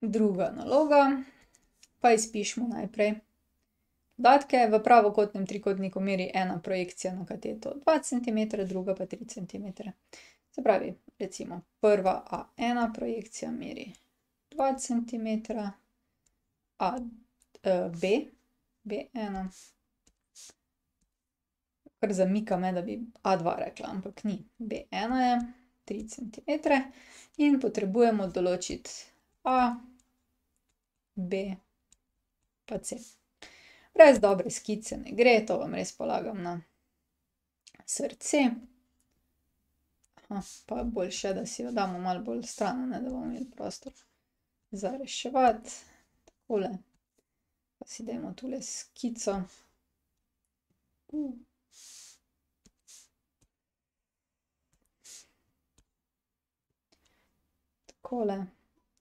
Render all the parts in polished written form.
Druga naloga, pa izpišemo najprej podatke. V pravokotnem trikotniku meri ena projekcija na kateto 2 cm, druga pa 3 cm. Se pravi, recimo prva A1 projekcija meri 2 cm, B1, kar zamika me, da bi A2 rekla, ampak ni, B1 je 3 cm in potrebujemo določiti A, B pa C. Brez dobre skice ne gre, to vam res polagam na srce. Pa boljše, da si jo damo malo bolj stran, ne, da bomo imeli prostor za reševati. Takole. Pa si dajmo tule skico. Takole.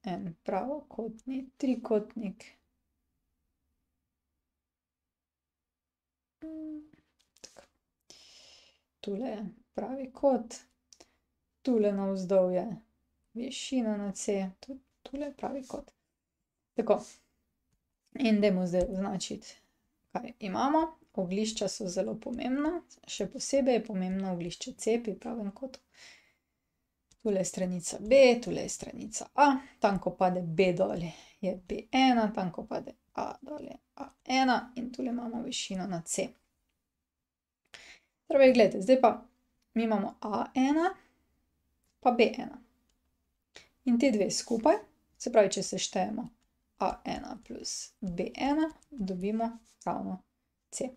En pravokotni trikotnik. Tule je pravi kot. Tule navzdol je višina na C. Tule je pravi kot. Tako. In dajmo zdaj označiti, kaj imamo. Oglišča so zelo pomembna. Še posebej je pomembno oglišče C pri pravem kotu. Tule je stranica B, tule je stranica A. Tam, ko pade B dol, je B1, tam, ko pade A dol, je A1 in tule imamo višino na C. Torej, gledajte, zdaj pa mi imamo A1 pa B1. In te dve skupaj, se pravi, če seštejemo A1 plus B1, dobimo ravno C.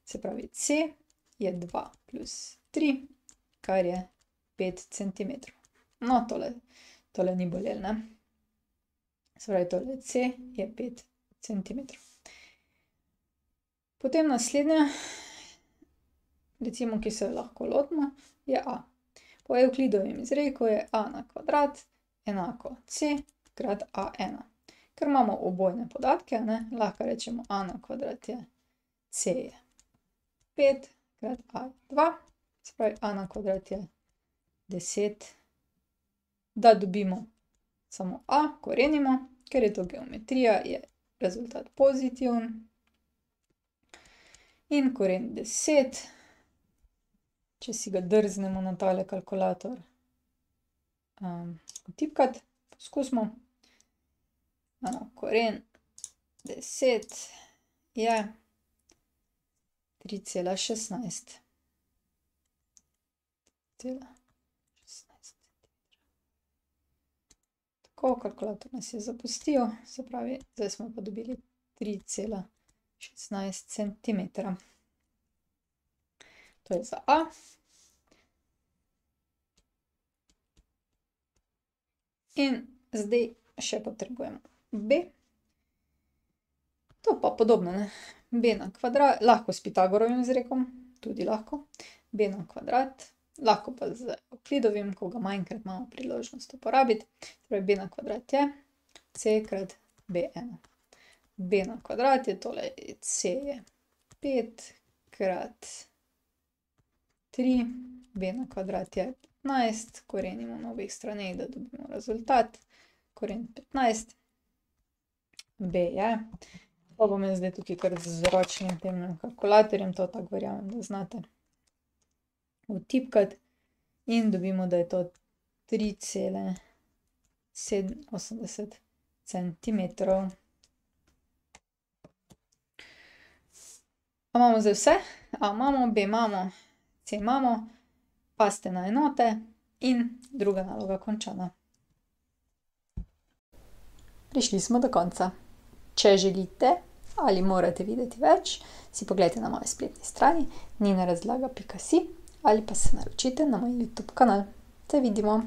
Se pravi, C je 2 plus 3, kar je 5 cm. No, tole ni bolelo, ne? Se pravi, tole C je 5 cm. Potem naslednja, recimo, ki se jo lahko lotimo, je A. Po Evklidovem izreku je A na kvadrat enako C krat A1. Ker imamo obojne podatke, ne, lahko rečemo A na kvadrat je C je 5 krat A je 2, se pravi A na kvadrat je 10. Da dobimo samo A, korenimo, ker je to geometrija, je rezultat pozitiven. In koren 10, če si ga drznemo na tale kalkulator vtipkati, poskusimo. Koren 10 je 3,16. Tako, kalkulator nas je zapustil, se pravi, zdaj smo pa dobili 3,16 cm. To je za A. In zdaj še potrebujemo B. To pa podobno, ne? B na kvadrat, lahko s Pitagorovim izrekom, tudi lahko. B na kvadrat, lahko pa z Evklidovim, ko ga manjkrat imamo priložnost uporabiti. Torej, B na kvadrat je C krat B1. B na kvadrat je tole, C je 5 krat 3, B na kvadrat je 15, korenimo na obeh straneh, da dobimo rezultat. Koren 15, B je. Pa bom jaz zdaj tukaj kar z ročnim temnim kalkulatorjem, to tako verjamem, da znate vtipkati. In dobimo, da je to 3,87 centimetrov. A imamo zdaj vse? A imamo, B imamo, C imamo, pazite na enote in druga naloga končana. Prišli smo do konca. Če želite ali morate videti več, si poglejte na moji spletni strani ninarazlaga.si ali pa se naročite na moj YouTube kanal. Se vidimo!